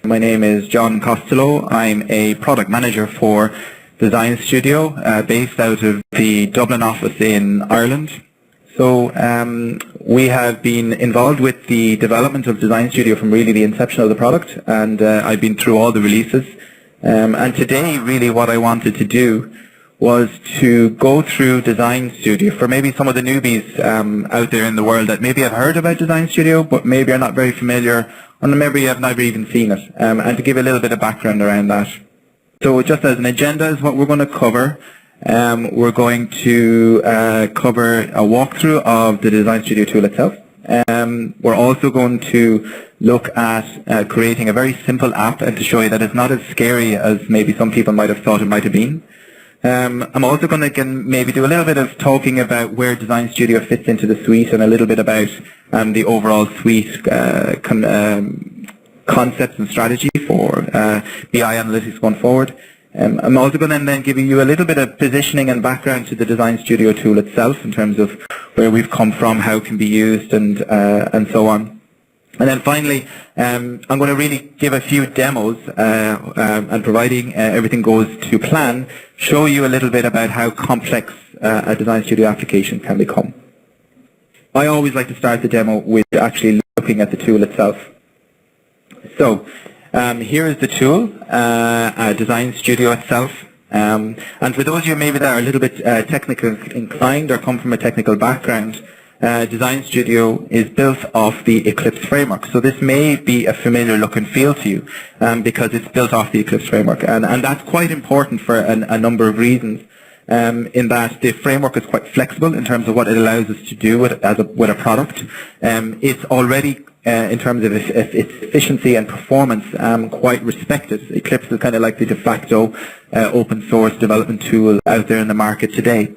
My name is John Costello. I'm a product manager for Design Studio based out of the Dublin office in Ireland. So we have been involved with the development of Design Studio from really the inception of the product, and I've been through all the releases. And today really what I wanted to do was to go through Design Studio for maybe some of the newbies out there in the world that maybe have heard about Design Studio but maybe are not very familiar, or maybe have never even seen it, and to give a little bit of background around that. So just as an agenda is what we're going to cover. We're going to cover a walkthrough of the Design Studio tool itself. We're also going to look at creating a very simple app and to show you that it's not as scary as maybe some people might have thought it might have been. I'm also going to maybe do a little bit of talking about where Design Studio fits into the suite and a little bit about the overall suite concepts and strategy for BI analytics going forward. I'm also going to then give you a little bit of positioning and background to the Design Studio tool itself in terms of where we've come from, how it can be used, and so on. And then finally, I'm going to really give a few demos and providing everything goes to plan, show you a little bit about how complex a Design Studio application can become. I always like to start the demo with actually looking at the tool itself. So here is the tool, Design Studio itself. And for those of you maybe that are a little bit technical inclined or come from a technical background, Design Studio is built off the Eclipse framework. So this may be a familiar look and feel to you because it's built off the Eclipse framework. And that's quite important for a number of reasons. In that the framework is quite flexible in terms of what it allows us to do with a product. It's already, in terms of its efficiency and performance, quite respected. Eclipse is kind of like the de facto open source development tool out there in the market today.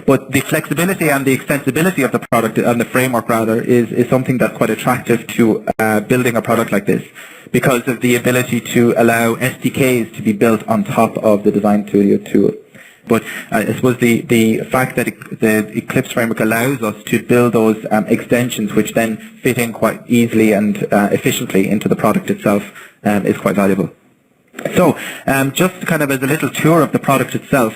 But the flexibility and the extensibility of the product, and the framework rather, is something that's quite attractive to building a product like this, because of the ability to allow SDKs to be built on top of the Design Studio tool. But I suppose the fact that the Eclipse framework allows us to build those extensions which then fit in quite easily and efficiently into the product itself is quite valuable. So just kind of as a little tour of the product itself,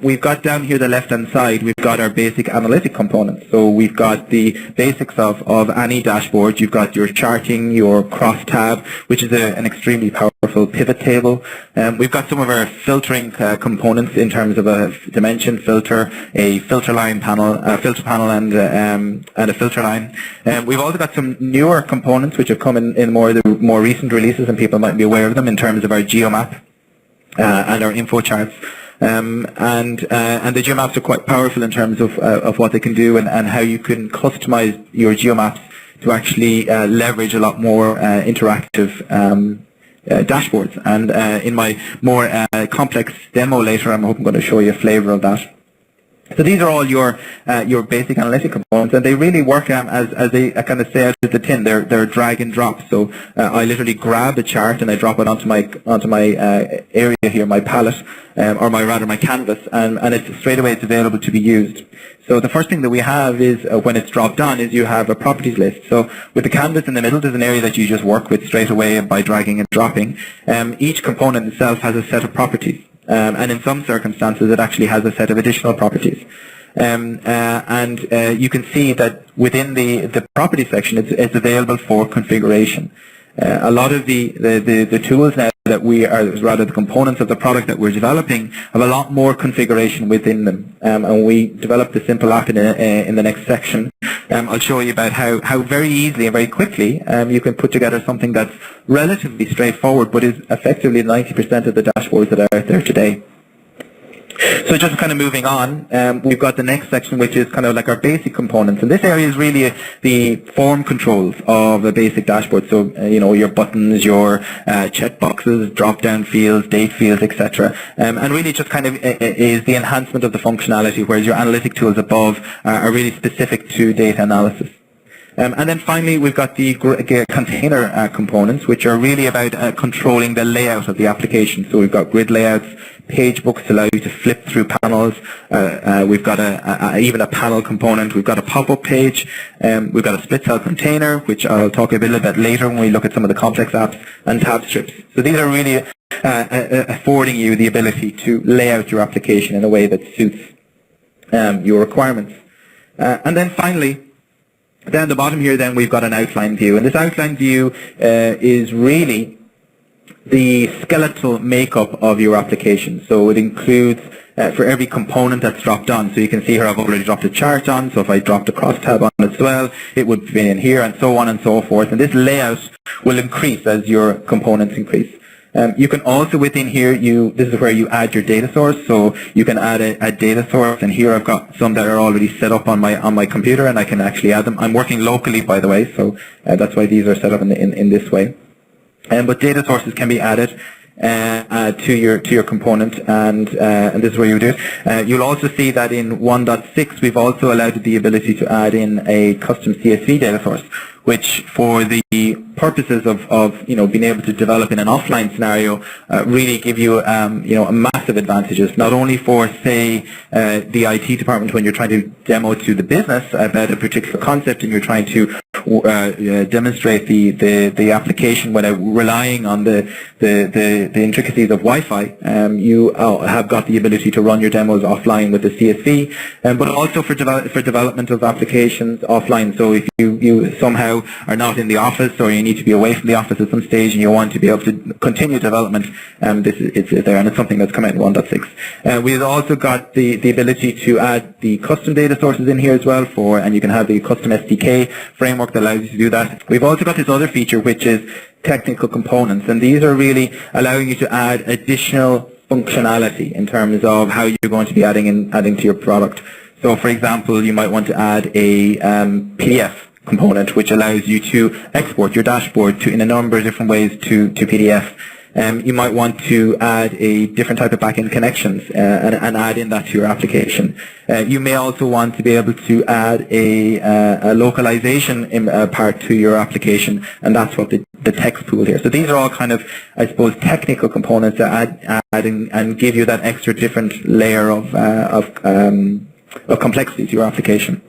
we've got down here the left-hand side, we've got our basic analytic components. So we've got the basics of any dashboard. You've got your charting, your crosstab, which is an extremely powerful pivot table. We've got some of our filtering components in terms of a dimension filter, a filter line panel, a filter panel, and a filter line. We've also got some newer components which have come in the more recent releases, and people might be aware of them, in terms of our geomap and our info charts. And the geomaps are quite powerful in terms of what they can do and how you can customize your geomaps to actually leverage a lot more interactive dashboards. And in my more complex demo later, I'm hoping going to show you a flavor of that. So these are all your basic analytic components, and they really work as they kind of say out of the tin. They're drag and drop. So I literally grab a chart and I drop it onto my area here, my palette, or my canvas, and it's straight away it's available to be used. So the first thing that we have is when it's dropped on is you have a properties list. So with the canvas in the middle, there's an area that you just work with straight away by dragging and dropping. Each component itself has a set of properties. And in some circumstances it actually has a set of additional properties. And you can see that within the property section it's available for configuration. A lot of the tools now that we are, rather the components of the product that we're developing, have a lot more configuration within them. And we developed a simple app in the next section. I'll show you about how very easily and very quickly you can put together something that's relatively straightforward, but is effectively 90% of the dashboards that are out there today. So just kind of moving on, we've got the next section, which is kind of like our basic components, and this area is really the form controls of the basic dashboard. So you know, your buttons, your checkboxes, drop-down fields, date fields, etc. And really just kind of is the enhancement of the functionality, whereas your analytic tools above are really specific to data analysis. And then finally, we've got the container components, which are really about controlling the layout of the application. So we've got grid layouts, page books to allow you to flip through panels. We've got even a panel component. We've got a pop-up page. We've got a split cell container, which I'll talk a little bit later when we look at some of the complex apps, and tab strips. So these are really affording you the ability to lay out your application in a way that suits your requirements. And then finally, down the bottom here, then we've got an outline view, and this outline view is really the skeletal makeup of your application. So it includes for every component that's dropped on. So you can see here I've already dropped a chart on, so if I dropped a cross tab on as well, it would be in here, and so on and so forth. And this layout will increase as your components increase. You can also, within here, this is where you add your data source. So you can add a data source, and here I've got some that are already set up on my computer, and I can actually add them. I'm working locally, by the way, so that's why these are set up in this way. But data sources can be added to your component, and this is where you do it. You'll also see that in 1.6 we've also allowed the ability to add in a custom CSV data source, which for the purposes of being able to develop in an offline scenario really give you a massive advantages, not only for say the IT department when you're trying to demo to the business about a particular concept and you're trying to demonstrate the application without relying on the intricacies of Wi-Fi. You have got the ability to run your demos offline with the CSV, but also for development of applications offline. So if you somehow are not in the office, or you need to be away from the office at some stage and you want to be able to continue development, it's there, and it's something that's come out in 1.6. We've also got the ability to add the custom data sources in here as well, and you can have the custom SDK framework that allows you to do that. We've also got this other feature, which is technical components, and these are really allowing you to add additional functionality in terms of how you're going to be adding to your product. So for example, you might want to add a PDF component, which allows you to export your dashboard in a number of different ways to PDF. You might want to add a different type of backend connections and add in that to your application. You may also want to be able to add a localization part to your application, and that's what the text pool here. So these are all kind of, I suppose, technical components that add and give you that extra different layer of complexity to your application.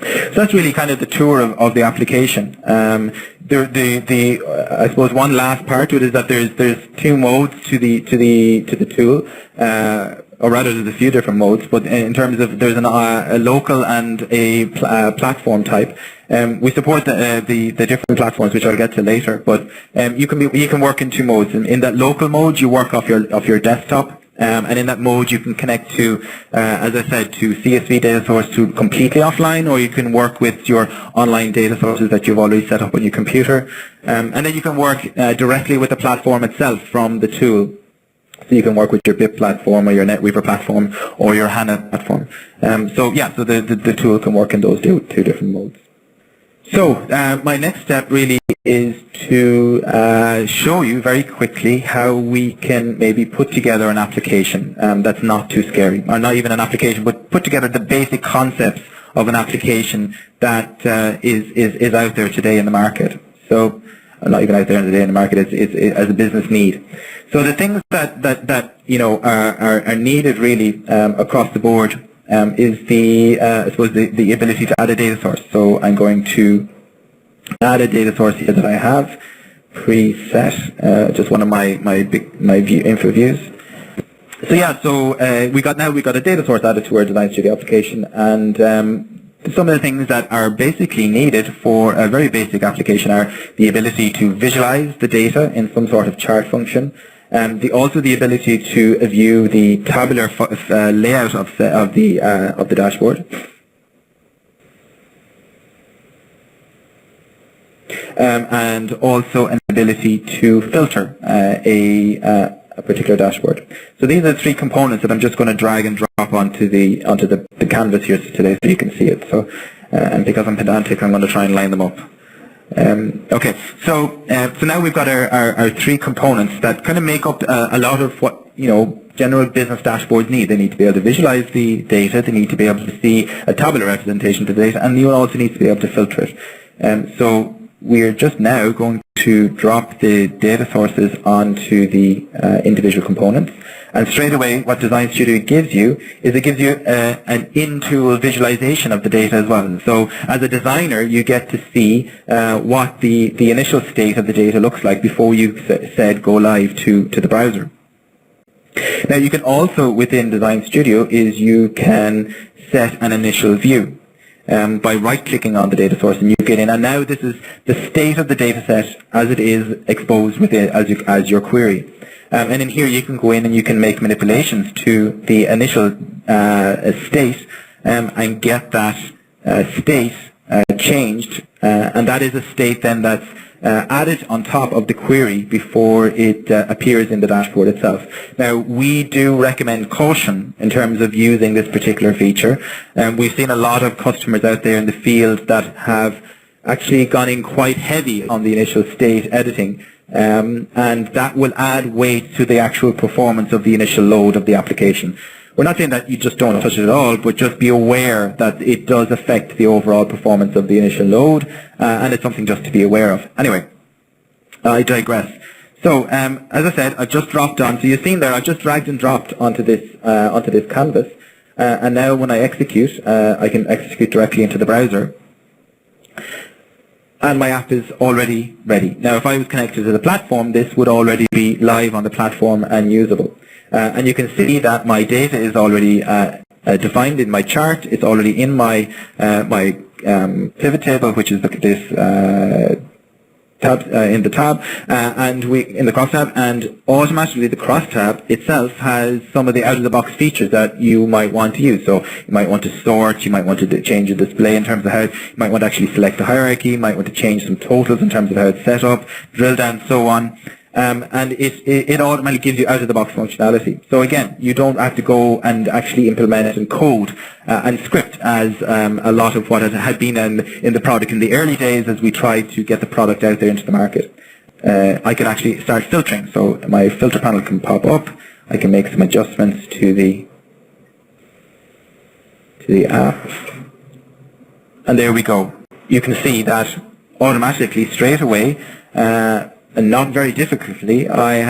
So that's really kind of the tour of the application. I suppose one last part to it is that there's two modes to the tool, or rather there's a few different modes. But in terms of there's a local and a platform type. We support the different platforms, which I'll get to later. But you can work in two modes. In that local mode, you work off your desktop. And in that mode you can connect to, as I said, to CSV data source to completely offline, or you can work with your online data sources that you've already set up on your computer. And then you can work directly with the platform itself from the tool. So you can work with your BIP platform or your NetWeaver platform or your HANA platform. So the tool can work in those two different modes. So my next step really is to show you very quickly how we can maybe put together an application that's not too scary, or not even an application, but put together the basic concepts of an application that is out there today in the market. So not even out there today in the market, it's as a business need. So the things that are needed really across the board is I suppose the ability to add a data source. So I'm going to add a data source here that I have preset, just one of my info views. So we got a data source added to our Design Studio application, and some of the things that are basically needed for a very basic application are the ability to visualize the data in some sort of chart function, also the ability to view the tabular layout of the dashboard, and also an ability to filter a particular dashboard. So these are the three components that I'm just going to drag and drop onto the canvas here today, so you can see it. So and because I'm pedantic, I'm going to try and line them up. Okay, so now we've got our three components that kind of make up a lot of what general business dashboards need. They need to be able to visualize the data, they need to be able to see a tabular representation of the data, and you also need to be able to filter it. So we're just now going to drop the data sources onto the individual components. And straight away, what Design Studio gives you is it gives you an in-tool visualization of the data as well. So as a designer, you get to see what the initial state of the data looks like before you said go live to the browser. Now you can also, within Design Studio, is you can set an initial view by right-clicking on the data source, and you get in. And now this is the state of the data set as it is exposed within as your query. And in here you can go in and you can make manipulations to the initial state and get that state changed, and that is a state then that's added on top of the query before it appears in the dashboard itself. Now, we do recommend caution in terms of using this particular feature. We've seen a lot of customers out there in the field that have actually gone in quite heavy on the initial state editing, and that will add weight to the actual performance of the initial load of the application. We're not saying that you just don't touch it at all, but just be aware that it does affect the overall performance of the initial load, and it's something just to be aware of. Anyway, I digress. So, as I said, I've just dropped on. So you've seen there, I've just dragged and dropped onto this canvas, and now when I execute, I can execute directly into the browser, and my app is already ready. Now, if I was connected to the platform, this would already be live on the platform and usable. And you can see that my data is already defined in my chart. It's already in my pivot table, which is this tab in the tab, and in the cross tab, and automatically the cross tab itself has some of the out-of-the-box features that you might want to use. So you might want to sort, you might want to change the display in terms of how, you might want to actually select the hierarchy, you might want to change some totals in terms of how it's set up, drill down, so on. And it automatically gives you out-of-the-box functionality. So again, you don't have to go and actually implement it in code and script as a lot of what had been in the product in the early days as we tried to get the product out there into the market. I can actually start filtering. So my filter panel can pop up. I can make some adjustments to the app. And there we go. You can see that automatically, straight away, and not very difficultly, I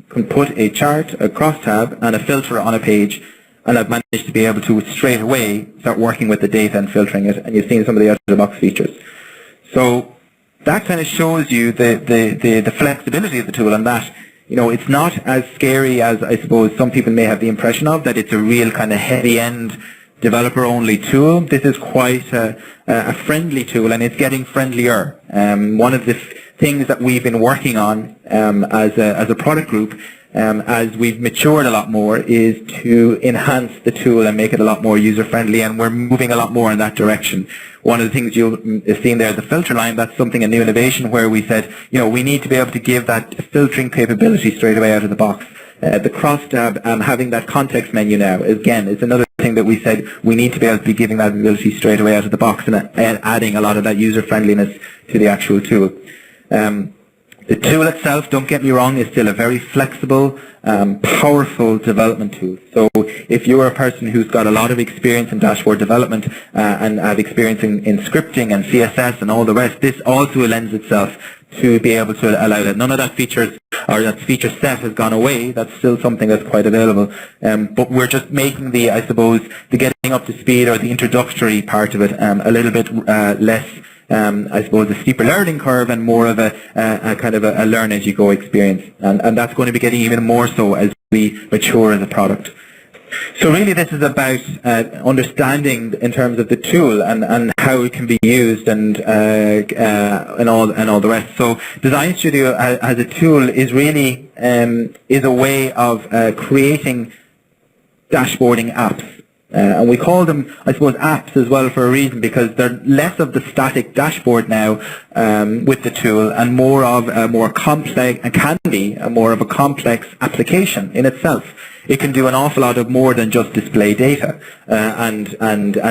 can put a chart, a crosstab, and a filter on a page, and I've managed to be able to straight away start working with the data and filtering it, and you've seen some of the out-of-the-box features. So that kind of shows you the flexibility of the tool, and that, you know, it's not as scary as I suppose some people may have the impression of, that it's a real kind of heavy-end developer-only tool. This is quite a friendly tool, and it's getting friendlier. One of the things that we've been working on as a product group, as we've matured a lot more, is to enhance the tool and make it a lot more user-friendly, and we're moving a lot more in that direction. One of the things you'll have seen there, the filter line, that's something, a new innovation, where we said, you know, we need to be able to give that filtering capability straight away out of the box. The cross-tab, having that context menu now, again, is another thing that we said we need to be able to be giving that ability straight away out of the box, and adding a lot of that user-friendliness to the actual tool. The tool itself, don't get me wrong, is still a very flexible, powerful development tool. So if you're a person who's got a lot of experience in dashboard development and have experience in scripting and CSS and all the rest, this also lends itself to be able to allow that. None of that features or that feature set has gone away. That's still something that's quite available. But we're just making the, I suppose, the getting up to speed or the introductory part of it a little bit less, I suppose, a steeper learning curve and more of a kind of a learn as you go experience. And that's going to be getting even more so as we mature as a product. So really this is about understanding in terms of the tool and how it can be used and all the rest. So Design Studio as a tool is really is a way of creating dashboarding apps. And we call them, I suppose, apps as well for a reason, because they're less of the static dashboard now with the tool, and more of a more complex, and can be a more of a complex application in itself. It can do an awful lot of more than just display data and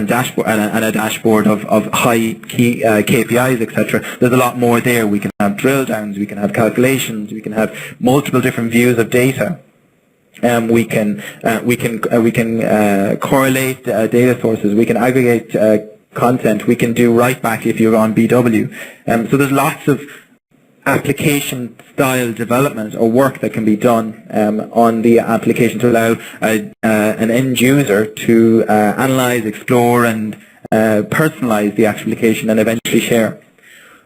dashboard and a dashboard of high key KPIs, etc. There's a lot more there. We can have drill downs, we can have calculations, we can have multiple different views of data. We can correlate data sources. We can aggregate content, we can do write back if you're on BW. So there's lots of application style development or work that can be done on the application to allow an end user to analyze, explore and personalize the application and eventually share.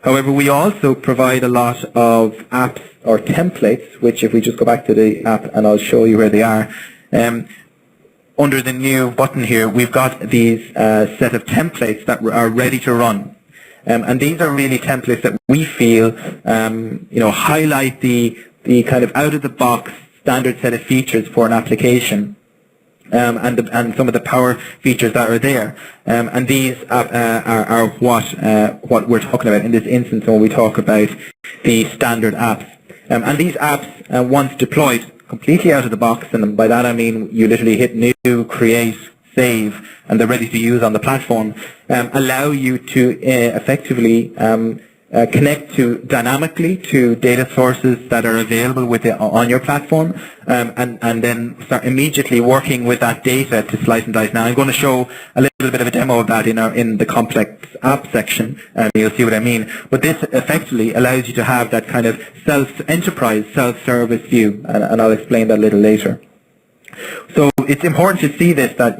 However, we also provide a lot of apps or templates, which if we just go back to the app and I'll show you where they are. Under the new button here, we've got these set of templates that are ready to run. And these are really templates that we feel highlight the kind of out-of-the-box standard set of features for an application. And some of the power features that are there, and these are what we're talking about in this instance when we talk about the standard apps. And these apps, once deployed completely out of the box, and by that I mean you literally hit new, create, save, and they're ready to use on the platform, allow you to effectively connect dynamically to data sources that are available on your platform, and then start immediately working with that data to slice and dice. Now I'm going to show a little bit of a demo of that in the complex app section, and you'll see what I mean. But this effectively allows you to have that kind of enterprise self-service view, and I'll explain that a little later. So it's important to see this, that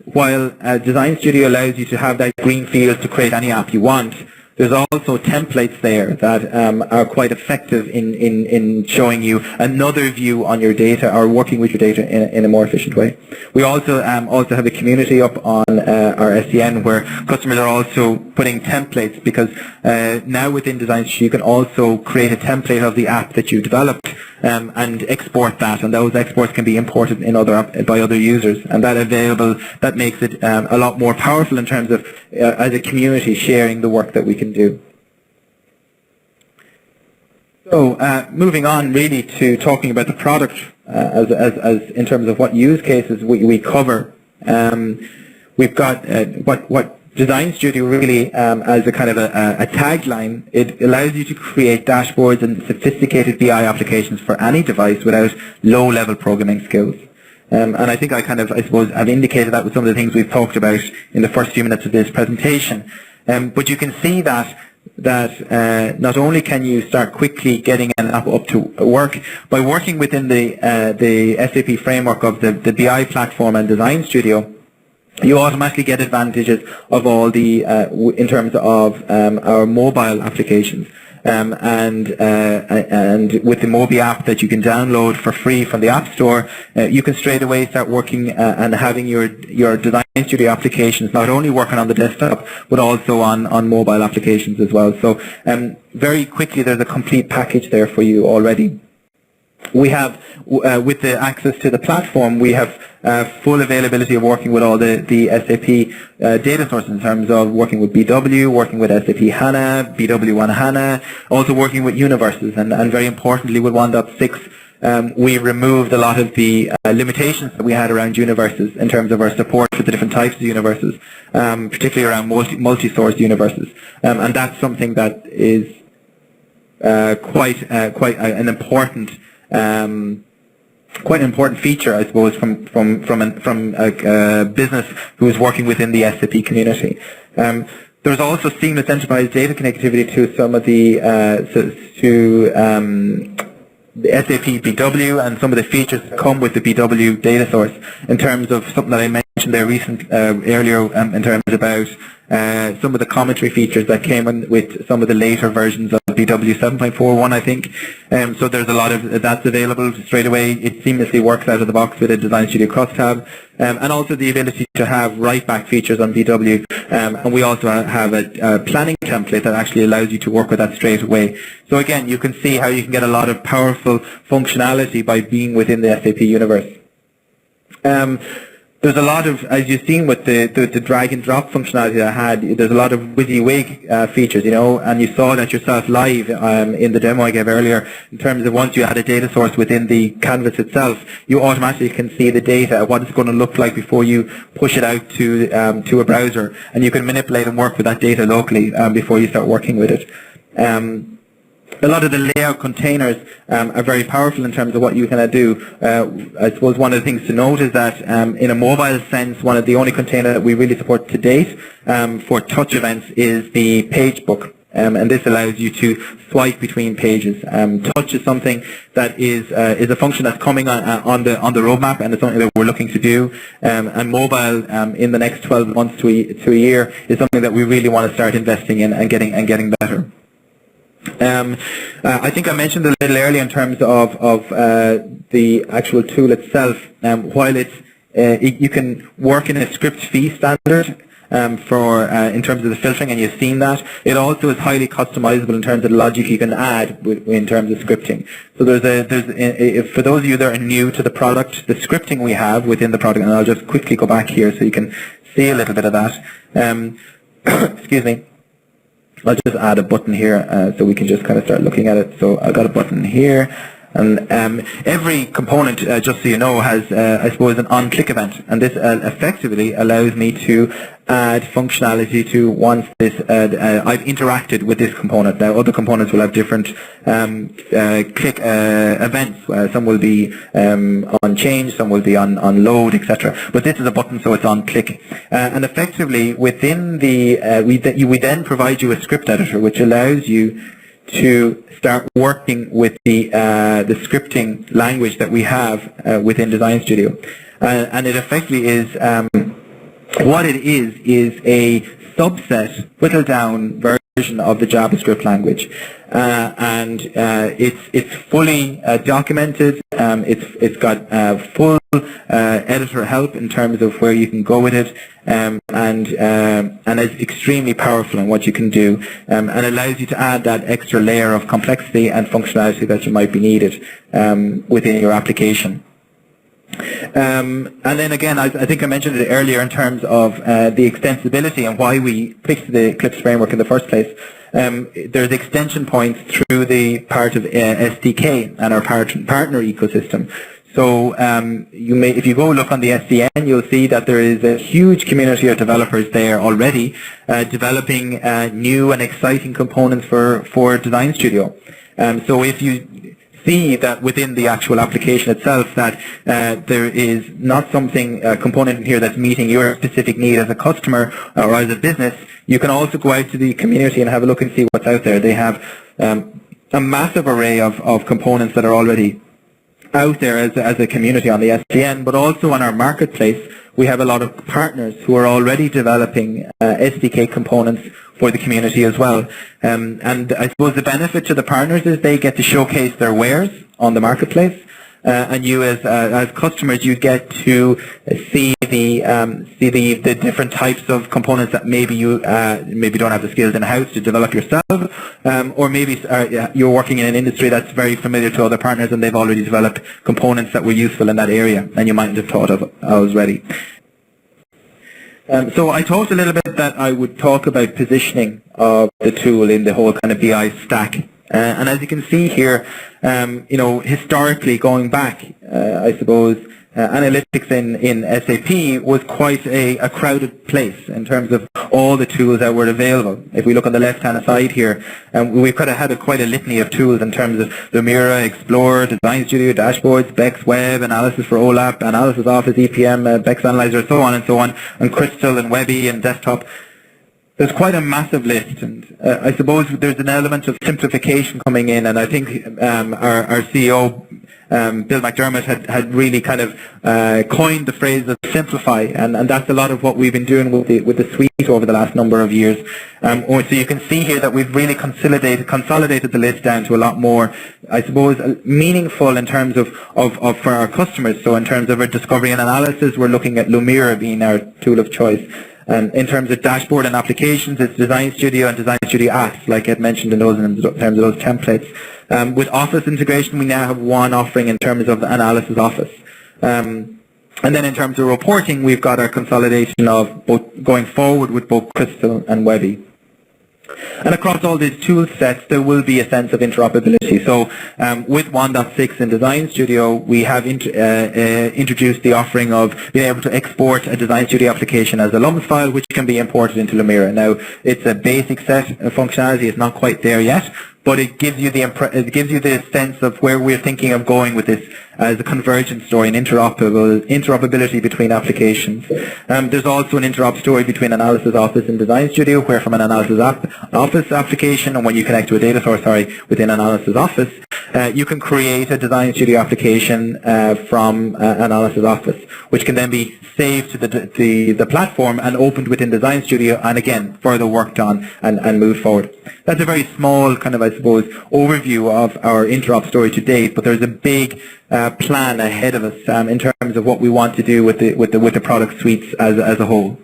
while Design Studio allows you to have that green field to create any app you want, there's also templates there that are quite effective in showing you another view on your data or working with your data in a more efficient way. We also have a community up on our SEN where customers are also putting templates, because now within Design Studio you can also create a template of the app that you developed and export that, and those exports can be imported by other users, and that makes it a lot more powerful in terms of as a community sharing the work that we can do. So moving on really to talking about the product as in terms of what use cases we cover. We've got what Design Studio really as a kind of a tagline. It allows you to create dashboards and sophisticated BI applications for any device without low-level programming skills. And I think I suppose I've indicated that with some of the things we've talked about in the first few minutes of this presentation. But you can see that not only can you start quickly getting an app up to work, by working within the SAP framework of the BI platform and Design Studio, you automatically get advantages of all the in terms of our mobile applications. And with the Mobi app that you can download for free from the App Store, you can straight away start working and having your Design Studio applications not only working on the desktop but also on mobile applications as well. So very quickly there's a complete package there for you already. We have, with the access to the platform, we have full availability of working with all the SAP data sources in terms of working with BW, working with SAP HANA, BW on HANA, also working with universes, and very importantly with 1.6 we removed a lot of the limitations that we had around universes in terms of our support for the different types of universes, particularly around multi-source universes, and that's something that is quite an important feature, I suppose, from a business who is working within the SAP community. There's also seamless enterprise data connectivity to some of the SAP BW and some of the features that come with the BW data source, in terms of something that I mentioned there earlier in terms about some of the commentary features that came in with some of the later versions of BW 7.41, I think. So there's a lot of that's available straight away. It seamlessly works out of the box with a Design Studio crosstab, and also the ability to have write-back features on BW. And we also have a planning template that actually allows you to work with that straight away. So again, you can see how you can get a lot of powerful functionality by being within the SAP universe. There's a lot of, as you've seen with the drag and drop functionality that I had, there's a lot of WYSIWYG features, and you saw that yourself live in the demo I gave earlier, in terms of once you add a data source within the canvas itself, you automatically can see the data, what it's going to look like before you push it out to a browser, and you can manipulate and work with that data locally before you start working with it. A lot of the layout containers are very powerful in terms of what you can do. I suppose one of the things to note is that in a mobile sense, one of the only container that we really support to date for touch events is the page book. And this allows you to swipe between pages. Touch is something that is a function that's coming on the roadmap, and it's something that we're looking to do. And mobile in the next 12 months to a year is something that we really want to start investing in and getting better. I think I mentioned a little earlier in terms of the actual tool itself. While you can work in a script fee standard in terms of the filtering, and you've seen that. It also is highly customizable in terms of the logic you can add in terms of scripting. So for those of you that are new to the product, the scripting we have within the product, and I'll just quickly go back here so you can see a little bit of that. Excuse me. I'll just add a button here so we can just kind of start looking at it. So I've got a button here. And every component, just so you know, has, I suppose, an on-click event. And this effectively allows me to add functionality to once I've interacted with this component. Now, other components will have different click events. Some will be on change, some will be on load, etc. But this is a button, so it's on click. And effectively, within we then provide you a script editor, which allows you to start working with the scripting language that we have within Design Studio. And it effectively is, what it is a subset, whittled down version of the JavaScript language. And it's fully documented. It's got full editor help in terms of where you can go with it, and it's extremely powerful in what you can do, and allows you to add that extra layer of complexity and functionality that you might be needed within your application. And then again, I think I mentioned it earlier in terms of the extensibility and why we picked the Eclipse framework in the first place. There's extension points through the part of SDK and our partner ecosystem. So if you go look on the SDN, you'll see that there is a huge community of developers there already developing new and exciting components for Design Studio. So if you see that within the actual application itself that there is not something, a component in here that's meeting your specific need as a customer or as a business, you can also go out to the community and have a look and see what's out there. They have a massive array of components that are already out there as a community on the SDN, but also on our marketplace we have a lot of partners who are already developing SDK components for the community as well. And I suppose the benefit to the partners is they get to showcase their wares on the marketplace, and you as customers you get to see the different types of components that maybe you maybe don't have the skills in house to develop yourself, or maybe you're working in an industry that's very familiar to other partners and they've already developed components that were useful in that area and you mightn't have thought of already. So I talked a little bit that I would talk about positioning of the tool in the whole kind of BI stack. And as you can see here, historically going back, I suppose analytics in SAP was quite a crowded place in terms of all the tools that were available. If we look on the left-hand side here, we've kind of had quite a litany of tools in terms of Lumira, Explorer, Design Studio, Dashboards, Bex Web, Analysis for OLAP, Analysis Office, EPM, Bex Analyzer, so on, and Crystal and Webby and Desktop. There's quite a massive list, and I suppose there's an element of simplification coming in, and I think our CEO, Bill McDermott, had really kind of coined the phrase of simplify, and that's a lot of what we've been doing with the suite over the last number of years. So you can see here that we've really consolidated the list down to a lot more, I suppose, meaningful in terms of for our customers. So in terms of our discovery and analysis, we're looking at Lumira being our tool of choice. In terms of dashboard and applications, it's Design Studio and Design Studio apps, like I had mentioned in terms of those templates. With Office integration, we now have one offering in terms of Analysis Office. And then in terms of reporting, we've got our consolidation of both going forward with both Crystal and Webby. And across all these tool sets, there will be a sense of interoperability. So with 1.6 in Design Studio, we have introduced the offering of being able to export a Design Studio application as a LUMS file, which can be imported into Lumira. Now, it's a basic set of functionality. It's not quite there yet, but it gives you the sense of where we're thinking of going with this as a convergence story, an interoperability between applications. There's also an interop story between Analysis Office and Design Studio, where from an Analysis Office application, and when you connect to a data source, within Analysis Office, you can create a Design Studio application from Analysis Office, which can then be saved to the platform and opened within Design Studio, and again, further worked on and moved forward. That's a very small kind of, I suppose, overview of our interop story to date, but there's a big plan ahead of us in terms of what we want to do with the product suites as a whole.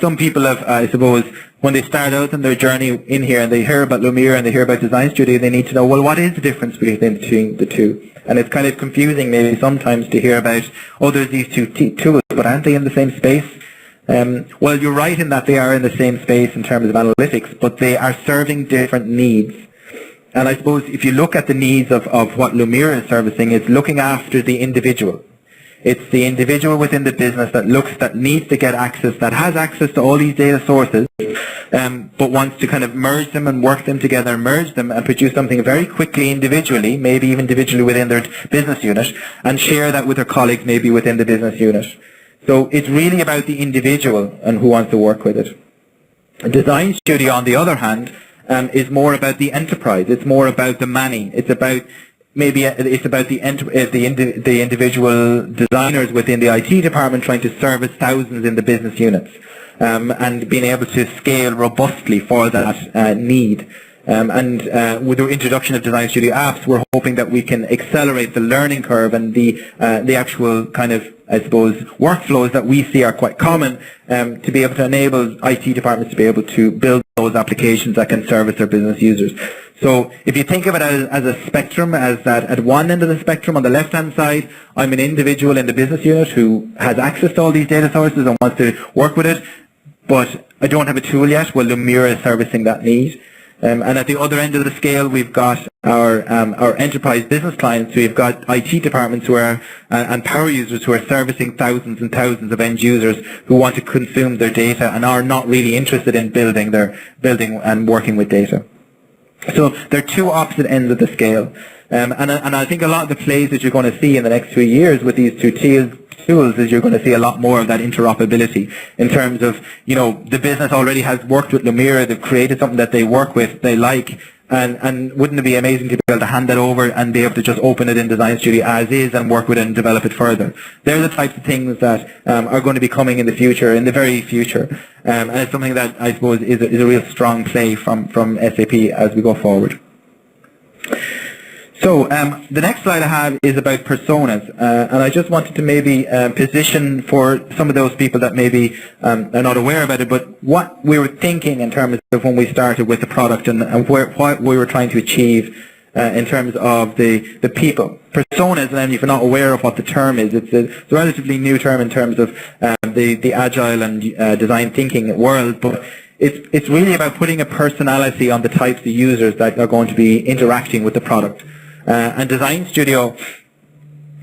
Some people have, I suppose, when they start out in their journey in here and they hear about Lumira and they hear about Design Studio, they need to know, well, what is the difference between the two? And it's kind of confusing maybe sometimes to hear about, oh, there's these two tools, but aren't they in the same space? Well, you're right in that they are in the same space in terms of analytics, but they are serving different needs. And I suppose if you look at the needs of what Lumira is servicing, it's looking after the individual. It's the individual within the business that needs to get access, that has access to all these data sources, but wants to kind of merge them and work them together, merge them and produce something very quickly individually, maybe even individually within their business unit, and share that with their colleagues maybe within the business unit. So it's really about the individual and who wants to work with it. Design Studio, on the other hand, is more about the enterprise. It's more about the many. It's about the individual designers within the IT department trying to service thousands in the business units, and being able to scale robustly for that need. With the introduction of Design Studio apps, we're hoping that we can accelerate the learning curve and the actual kind of, I suppose, workflows that we see are quite common, to be able to enable IT departments to be able to build those applications that can service their business users. So if you think of it as a spectrum, as that at one end of the spectrum, on the left-hand side, I'm an individual in the business unit who has access to all these data sources and wants to work with it, but I don't have a tool yet. Well, Lumira is servicing that need. And at the other end of the scale, we've got our enterprise business clients. We've got IT departments who are and power users who are servicing thousands and thousands of end users who want to consume their data and are not really interested in building and working with data. So they're two opposite ends of the scale. And I think a lot of the plays that you're going to see in the next 2 years with these two tools is you're going to see a lot more of that interoperability in terms of, the business already has worked with Lumira, they've created something that they work with, they like, and wouldn't it be amazing to be able to hand that over and be able to just open it in Design Studio as is and work with it and develop it further. They're the types of things that are going to be coming in the future, in the very future. And it's something that I suppose is a real strong play from SAP as we go forward. So the next slide I have is about personas, and I just wanted to maybe position for some of those people that maybe are not aware about it, but what we were thinking in terms of when we started with the product and what we were trying to achieve in terms of the people. Personas, and if you're not aware of what the term is, it's a relatively new term in terms of the agile and design thinking world, but it's really about putting a personality on the types of users that are going to be interacting with the product. And Design Studio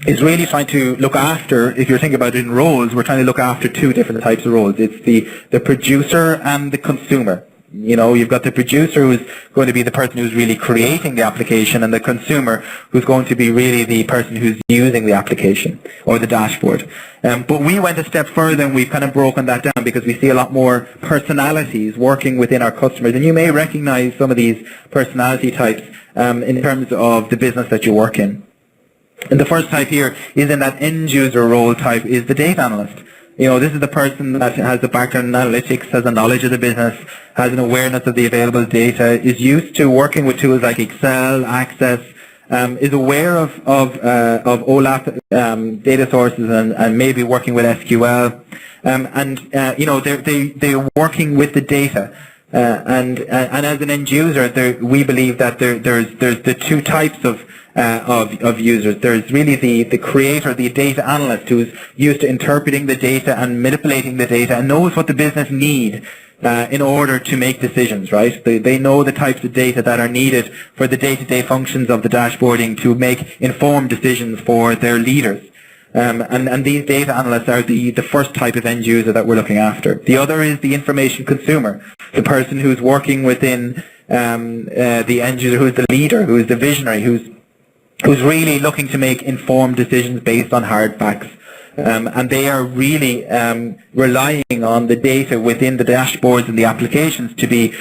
is really trying to look after, if you're thinking about it in roles, we're trying to look after two different types of roles. It's the producer and the consumer. You've got the producer who's going to be the person who's really creating the application, and the consumer who's going to be really the person who's using the application or the dashboard. But we went a step further and we've kind of broken that down because we see a lot more personalities working within our customers. And you may recognize some of these personality types in terms of the business that you work in. And the first type here is in that end user role type is the data analyst. This is the person that has a background in analytics, has a knowledge of the business, has an awareness of the available data, is used to working with tools like Excel, Access, is aware of OLAP data sources and maybe working with SQL, they're working with the data. And as an end user, we believe that there's the two types of users. There's really the creator, the data analyst, who's used to interpreting the data and manipulating the data and knows what the business need in order to make decisions, right? They know the types of data that are needed for the day-to-day functions of the dashboarding to make informed decisions for their leaders. And these data analysts are the first type of end user that we're looking after. The other is the information consumer, the person who's working within the end user, who's the leader, who's the visionary, who's really looking to make informed decisions based on hard facts. And they are really relying on the data within the dashboards and the applications to be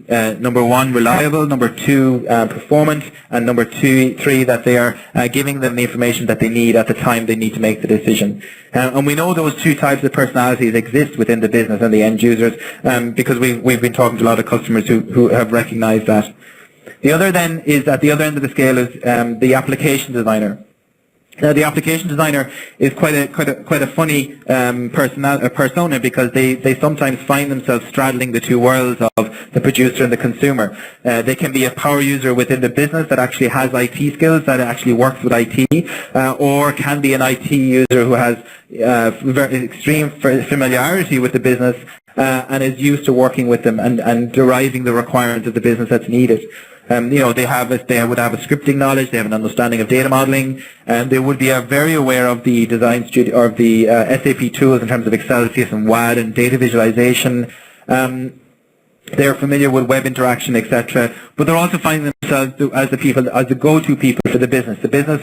number one, reliable, number two, performant, and number three, that they are giving them the information that they need at the time they need to make the decision. And we know those two types of personalities exist within the business and the end users, because we've been talking to a lot of customers who have recognized that. The other then is, at the other end of the scale, is the application designer. Now, the application designer is quite a funny persona, because they sometimes find themselves straddling the two worlds of the producer and the consumer. They can be a power user within the business that actually has IT skills, that actually works with IT, or can be an IT user who has very extreme familiarity with the business and is used to working with them and deriving the requirements of the business that's needed. They would have a scripting knowledge, they have an understanding of data modeling, and they would be very aware of the Design Studio or of the SAP tools in terms of Excel, CSV, WAD, and data visualization. They're familiar with web interaction, etc. But they're also finding themselves as the go-to people for the business. The business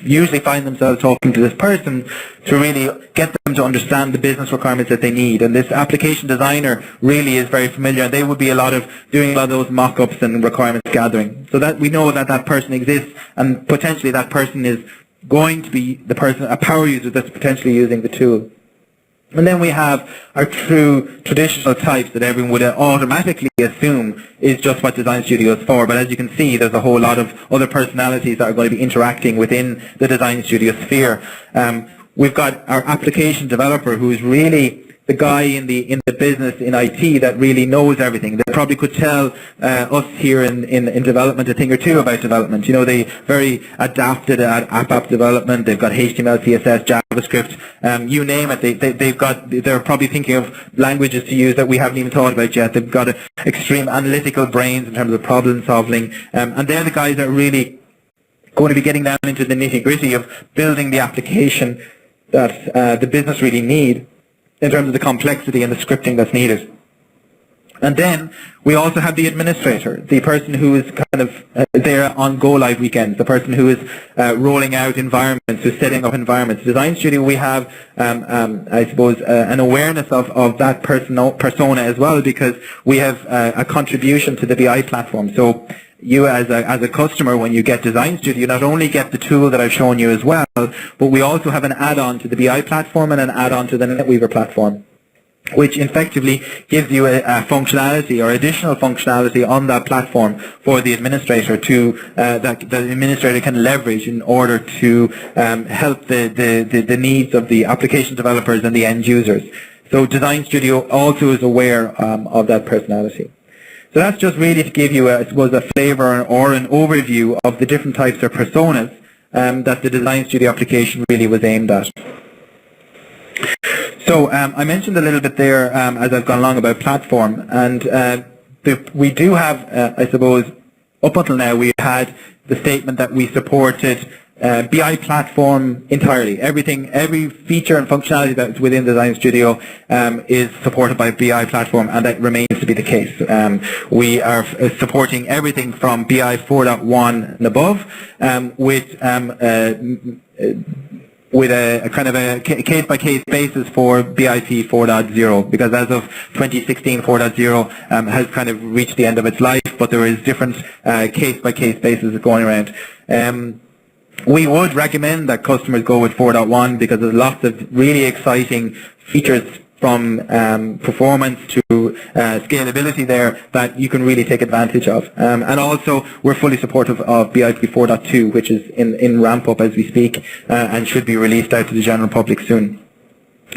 usually find themselves talking to this person to really get them to understand the business requirements that they need. And this application designer really is very familiar. They would be doing a lot of those mock-ups and requirements gathering. So that we know that person exists, and potentially that person is going to be a power user that's potentially using the tool. And then we have our true traditional types that everyone would automatically assume is just what Design Studio is for. But as you can see, there's a whole lot of other personalities that are going to be interacting within the Design Studio sphere. We've got our application developer, who is really the guy in the business in IT that really knows everything. They probably could tell us here in development a thing or two about development. They very adapted at app development. They've got HTML, CSS, JavaScript, you name it. They're probably thinking of languages to use that we haven't even thought about yet. They've got extreme analytical brains in terms of problem solving, and they're the guys that are really going to be getting down into the nitty gritty of building the application that the business really need, in terms of the complexity and the scripting that's needed. And then we also have the administrator, the person who is kind of there on go-live weekends, the person who is rolling out environments, who's setting up environments. Design Studio, we have, I suppose, an awareness of that persona as well, because we have a contribution to the BI platform. So you as a customer, when you get Design Studio, you not only get the tool that I've shown you as well, but we also have an add-on to the BI platform and an add-on to the NetWeaver platform, which effectively gives you a functionality or additional functionality on that platform for the administrator that the administrator can leverage in order to help the needs of the application developers and the end users. So Design Studio also is aware of that personality. So that's just really to give you, I suppose, a flavor or an overview of the different types of personas that the Design Studio application really was aimed at. So I mentioned a little bit there as I've gone along about platform, and we do have, I suppose, up until now we had the statement that we supported BI platform entirely. Every feature and functionality that's within Design Studio is supported by BI platform, and that remains to be the case. We are supporting everything from BI 4.1 and above, with a kind of a case-by-case basis for BIP 4.0, because as of 2016, 4.0 has kind of reached the end of its life, but there is different case-by-case basis going around. We would recommend that customers go with 4.1 because there's lots of really exciting features from performance to scalability there that you can really take advantage of. And also, we're fully supportive of BIP 4.2, which is in ramp-up as we speak and should be released out to the general public soon.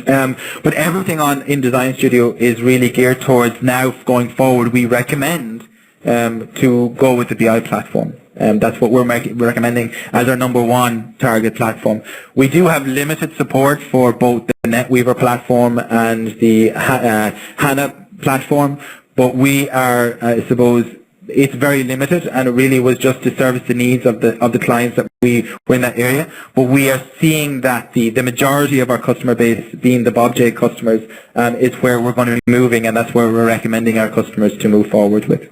But everything in Design Studio is really geared towards now going forward. We recommend to go with the BI platform. That's what we're recommending as our number one target platform. We do have limited support for both the NetWeaver platform and the HANA platform, but we are, I suppose, it's very limited, and it really was just to service the needs of the clients that we were in that area. But we are seeing that the majority of our customer base, being the Bob J customers, is where we're going to be moving, and that's where we're recommending our customers to move forward with.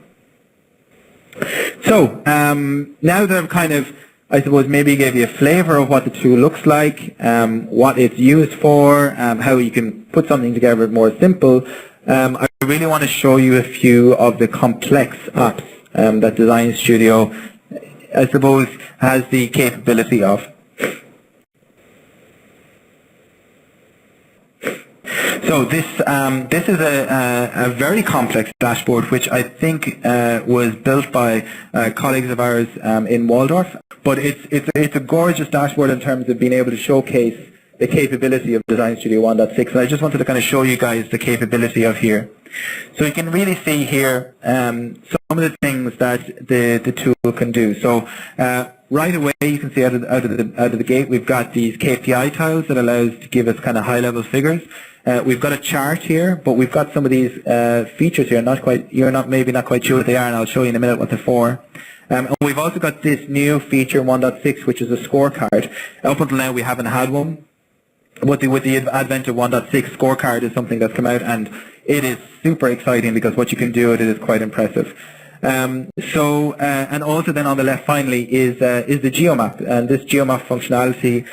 So now that I've kind of, I suppose, maybe gave you a flavor of what the tool looks like, what it's used for, how you can put something together more simple, I really want to show you a few of the complex apps that Design Studio, I suppose, has the capability of. So this is a very complex dashboard, which I think was built by colleagues of ours in Waldorf. But it's a gorgeous dashboard in terms of being able to showcase the capability of Design Studio 1.6. And I just wanted to kind of show you guys the capability of here. So you can really see here some of the things that the tool can do. So right away, you can see out of the gate, we've got these KPI tiles that allows to give us kind of high-level figures. We've got a chart here, but we've got some of these features here. You're maybe not quite sure what they are, and I'll show you in a minute what they're for. And we've also got this new feature 1.6, which is a scorecard. Up until now, we haven't had one. With the advent of 1.6, scorecard is something that's come out, and it is super exciting because what you can do with it is quite impressive. And also then on the left finally is the geomap, and this geomap functionality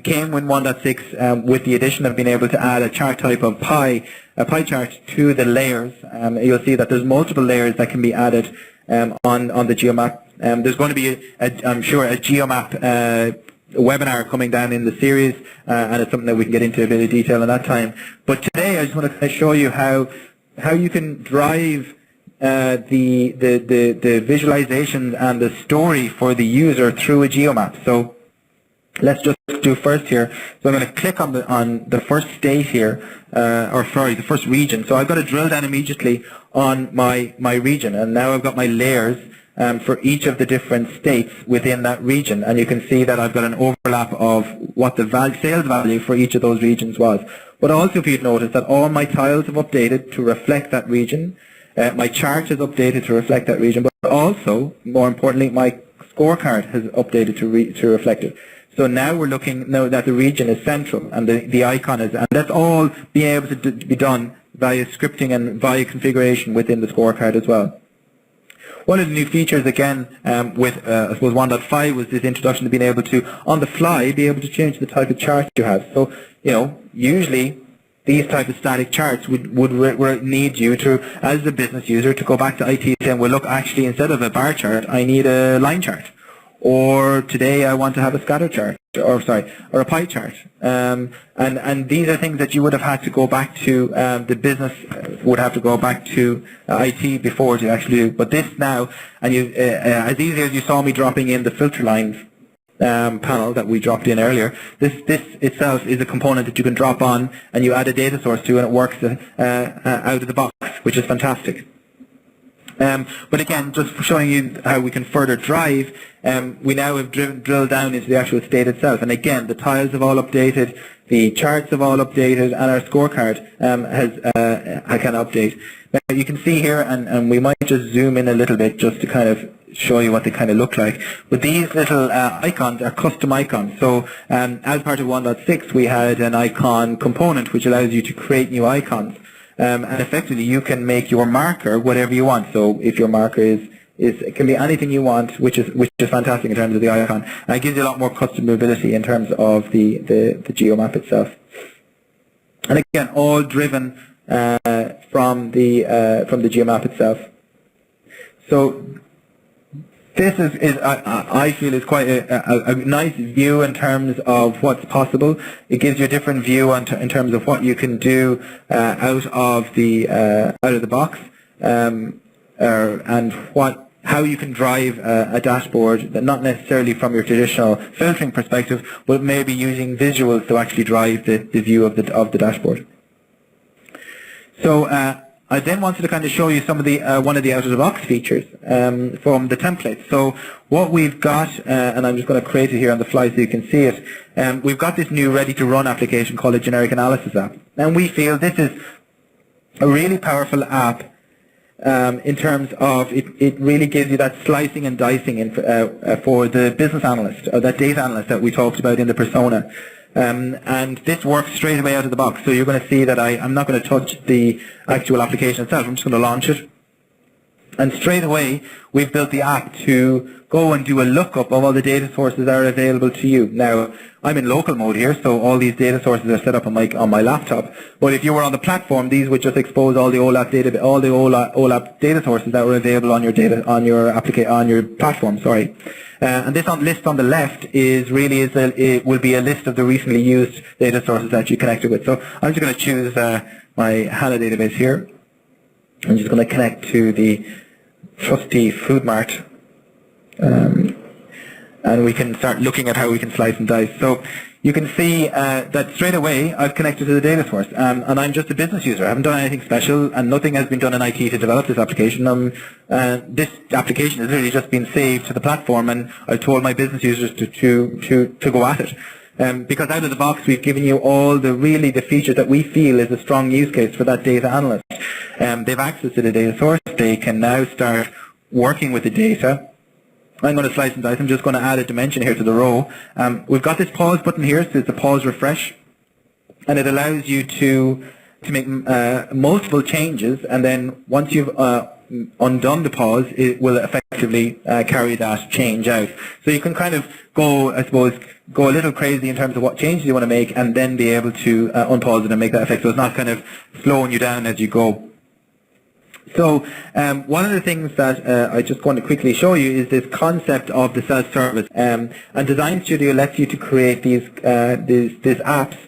came with 1.6 with the addition of being able to add a chart type of a pie chart to the layers. You'll see that there's multiple layers that can be added on the geomap. There's going to be, I'm sure, a geomap webinar coming down in the series, and it's something that we can get into a bit of detail in that time. But today I just want to show you how you can drive the visualization and the story for the user through a geomap. So let's just do first here. So I'm going to click on the first state here, the first region. So I've got to drill down immediately on my region, and now I've got my layers for each of the different states within that region, and you can see that I've got an overlap of what the sales value for each of those regions was. But also, if you'd notice that all my tiles have updated to reflect that region, my chart is updated to reflect that region, but also, more importantly, my scorecard has updated to reflect it. So now we're looking now that the region is central and the icon is, and that's all being able to be done via scripting and via configuration within the scorecard as well. One of the new features, again, with I suppose 1.5 was this introduction to being able to, on the fly, be able to change the type of chart you have. So, usually these type of static charts would need you to, as a business user, to go back to IT saying, well, look, actually, instead of a bar chart, I need a line chart. Or today I want to have a scatter chart, or a pie chart. And these are things that you would have had to go back to, the business would have to go back to IT before to actually do. But this now, and as easy as you saw me dropping in the filter lines panel that we dropped in earlier, this itself is a component that you can drop on and you add a data source to, and it works out of the box, which is fantastic. But again, just showing you how we can further drive, we now have drilled down into the actual state itself. And again, the tiles have all updated, the charts have all updated, and our scorecard can update. Now you can see here, and we might just zoom in a little bit just to kind of show you what they kind of look like. But these little icons are custom icons. So as part of 1.6, we had an icon component which allows you to create new icons. And effectively, you can make your marker whatever you want. So if your marker it can be anything you want, which is fantastic in terms of the icon, and it gives you a lot more customizability in terms of the geomap itself. And again, all driven from the geomap itself. So this is I feel is quite a nice view in terms of what's possible. It gives you a different view in terms of what you can do out of the box, and how you can drive a dashboard, not necessarily from your traditional filtering perspective, but maybe using visuals to actually drive the view of the dashboard. So I then wanted to kind of show you some of the one of the out-of-the-box features from the template. So what we've got, and I'm just going to create it here on the fly so you can see it, we've got this new ready-to-run application called a generic analysis app. And we feel this is a really powerful app in terms of it really gives you that slicing and dicing for the business analyst, or that data analyst that we talked about in the persona. And this works straight away out of the box. So you're going to see that I'm not going to touch the actual application itself. I'm just going to launch it. And straight away, we've built the app to go and do a lookup of all the data sources that are available to you. Now, I'm in local mode here, so all these data sources are set up on my laptop. But if you were on the platform, these would just expose all the OLAP data sources that were available on your platform. Sorry. And this list on the left it will be a list of the recently used data sources that you connected with. So I'm just going to choose my HANA database here. I'm just going to connect to the trusty Food Mart, and we can start looking at how we can slice and dice. So you can see that straight away I've connected to the data source, and I'm just a business user. I haven't done anything special, and nothing has been done in IT to develop this application. This application has literally just been saved to the platform, and I've told my business users to go at it. Because out of the box we've given you all the features that we feel is a strong use case for that data analyst. They have access to the data source. They can now start working with the data. I'm going to slice and dice. I'm just going to add a dimension here to the row. We've got this pause button here, so it's a pause refresh, and it allows you to make multiple changes, and then once you've undone the pause, it will effectively carry that change out. So you can kind of go a little crazy in terms of what changes you want to make, and then be able to unpause it and make that effect. So it's not kind of slowing you down as you go. So one of the things that I just want to quickly show you is this concept of the self-service. And Design Studio lets you to create these apps,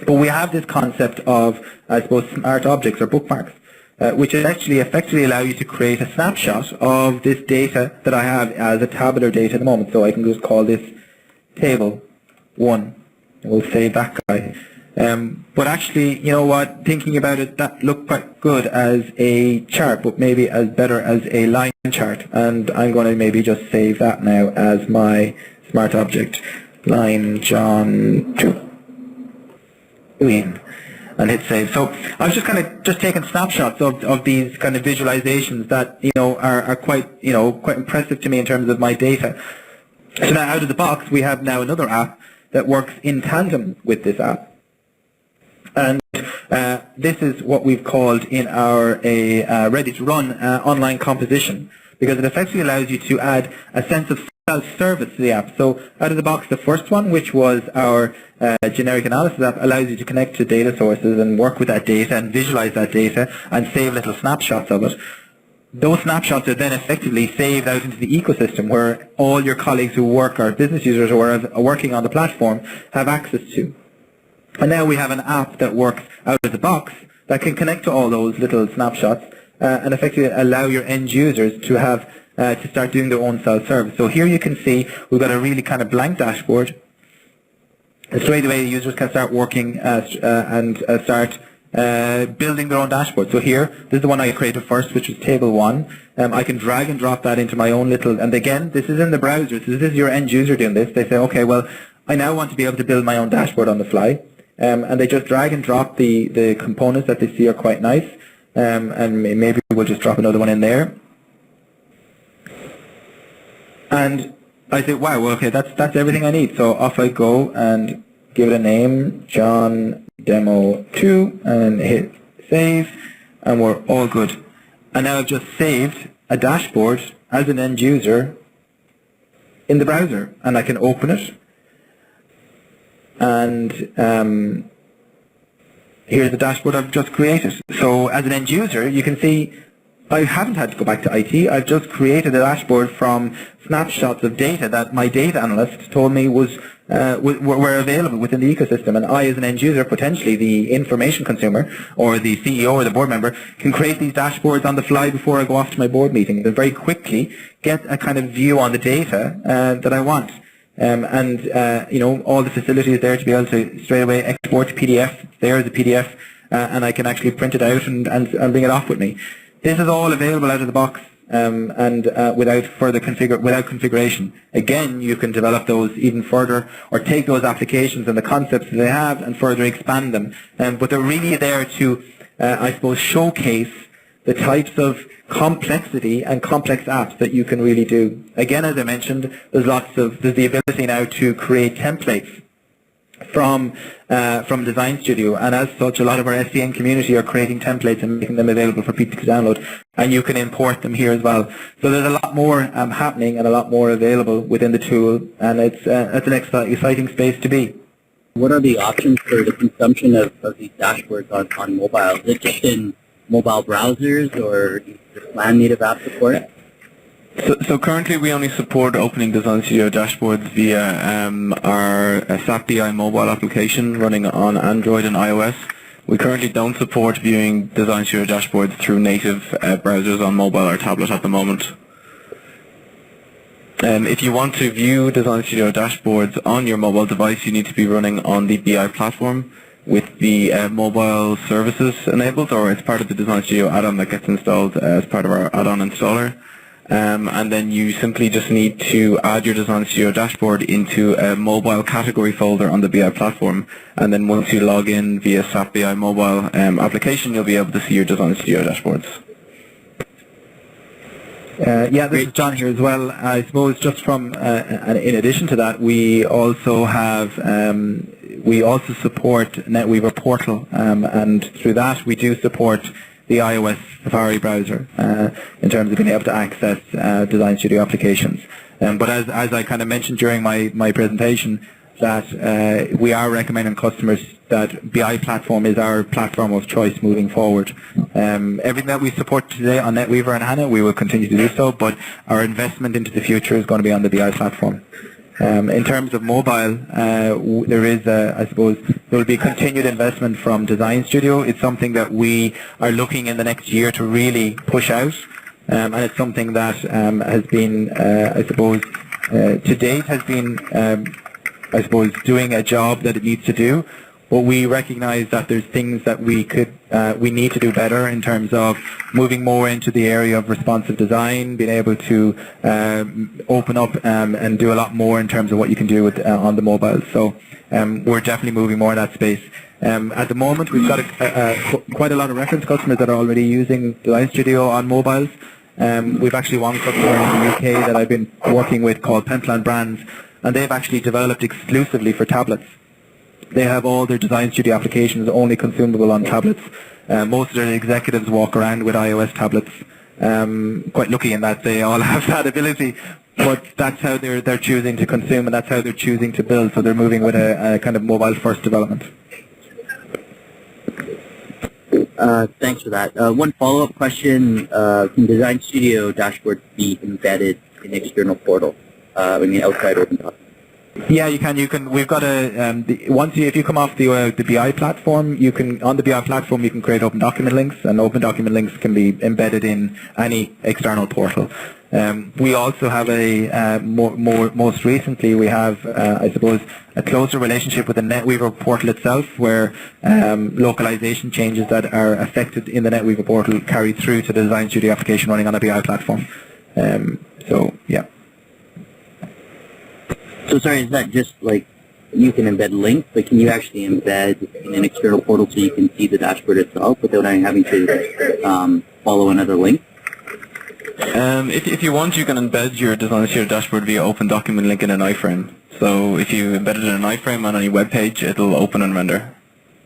but we have this concept of, I suppose, smart objects or bookmarks, which actually effectively allow you to create a snapshot of this data that I have as a tabular data at the moment. So I can just call this table 1. We'll save that guy. But actually, you know what, thinking about it, that looked quite good as a chart, but maybe as better as a line chart. And I'm going to maybe just save that now as my smart object, line John 2. And hit save. So I was just kind of taking snapshots of these kind of visualizations that, you know, are quite, you know, quite impressive to me in terms of my data. So now out of the box, we have now another app that works in tandem with this app. And this is what we've called in our ready-to-run online composition, because it effectively allows you to add a sense of self-service to the app. So out of the box, the first one, which was our generic analysis app, allows you to connect to data sources and work with that data and visualize that data and save little snapshots of it. Those snapshots are then effectively saved out into the ecosystem where all your colleagues who work, or business users who are working on the platform, have access to. And now we have an app that works out of the box that can connect to all those little snapshots and effectively allow your end users to have to start doing their own self-service. So here you can see we've got a really kind of blank dashboard. And straight away the users can start working and start building their own dashboard. So here, this is the one I created first, which is table 1. I can drag and drop that into my own little, and again, this is in the browser. So this is your end user doing this. They say, okay, well, I now want to be able to build my own dashboard on the fly. And they just drag and drop the components that they see are quite nice. And maybe we'll just drop another one in there. And I say, wow, well, okay, that's everything I need. So off I go and give it a name, John Demo 2, and hit save, and we're all good. And now I've just saved a dashboard as an end user in the browser, and I can open it. And here's the dashboard I've just created. So as an end user, you can see I haven't had to go back to IT. I've just created a dashboard from snapshots of data that my data analyst told me were available within the ecosystem. And I, as an end user, potentially the information consumer or the CEO or the board member, can create these dashboards on the fly before I go off to my board meeting and very quickly get a kind of view on the data that I want. You know, all the facilities there to be able to straight away export to PDF. There is a PDF, and I can actually print it out and bring it off with me. This is all available out of the box, without configuration. Again, you can develop those even further, or take those applications and the concepts that they have and further expand them. But they're really there to, I suppose, showcase the types of complexity and complex apps that you can really do. Again, as I mentioned, there's the ability now to create templates from Design Studio, and as such a lot of our SCN community are creating templates and making them available for people to download, and you can import them here as well. So there's a lot more happening and a lot more available within the tool, and it's an exciting space to be. What are the options for the consumption of these dashboards on mobile? Is it just in mobile browsers, or do you plan native app support? So currently we only support opening Design Studio dashboards via our SAP BI mobile application running on Android and iOS. We currently don't support viewing Design Studio dashboards through native browsers on mobile or tablet at the moment. If you want to view Design Studio dashboards on your mobile device, you need to be running on the BI platform with the mobile services enabled, or as part of the Design Studio add-on that gets installed as part of our add-on installer. And then you simply just need to add your Design Studio dashboard into a mobile category folder on the BI platform, and then once you log in via SAP BI mobile application, you'll be able to see your Design Studio dashboards. Yeah, this is John here as well. I suppose just from in addition to that, we also support NetWeaver Portal, and through that we do support the iOS Safari browser in terms of being able to access Design Studio applications. But as I kind of mentioned during my presentation, that we are recommending customers that BI platform is our platform of choice moving forward. Everything that we support today on NetWeaver and HANA, we will continue to do so, but our investment into the future is going to be on the BI platform. In terms of mobile, there is, I suppose, there will be continued investment from Design Studio. It's something that we are looking in the next year to really push out, and it's something that has been, I suppose, to date has been, I suppose, doing a job that it needs to do. But we recognise that there's things that we need to do better in terms of moving more into the area of responsive design, being able to open up and do a lot more in terms of what you can do with, on the mobile. So we're definitely moving more in that space. At the moment, we've got quite a lot of reference customers that are already using Design Studio on mobiles. We've actually one customer in the UK that I've been working with called Pentland Brands, and they've actually developed exclusively for tablets. They have all their Design Studio applications only consumable on tablets. Most of their executives walk around with iOS tablets. Quite lucky in that they all have that ability, but that's how they're choosing to consume, and that's how they're choosing to build. So they're moving with a kind of mobile-first development. Thanks for that. One follow-up question: can Design Studio dashboards be embedded in external portal? Outside OpenDoc? Yeah, you can. We've got if you come off the BI platform, on the BI platform you can create open document links, and open document links can be embedded in any external portal. We also have most recently we have, I suppose, a closer relationship with the NetWeaver portal itself, where localization changes that are affected in the NetWeaver portal carry through to the Design Studio application running on a BI platform. So yeah. So sorry, is that just like you can embed links, but can you actually embed in an external portal so you can see the dashboard itself without having to follow another link? If you want, you can embed your Design Studio dashboard via open document link in an iframe. So if you embed it in an iframe on any web page, it'll open and render.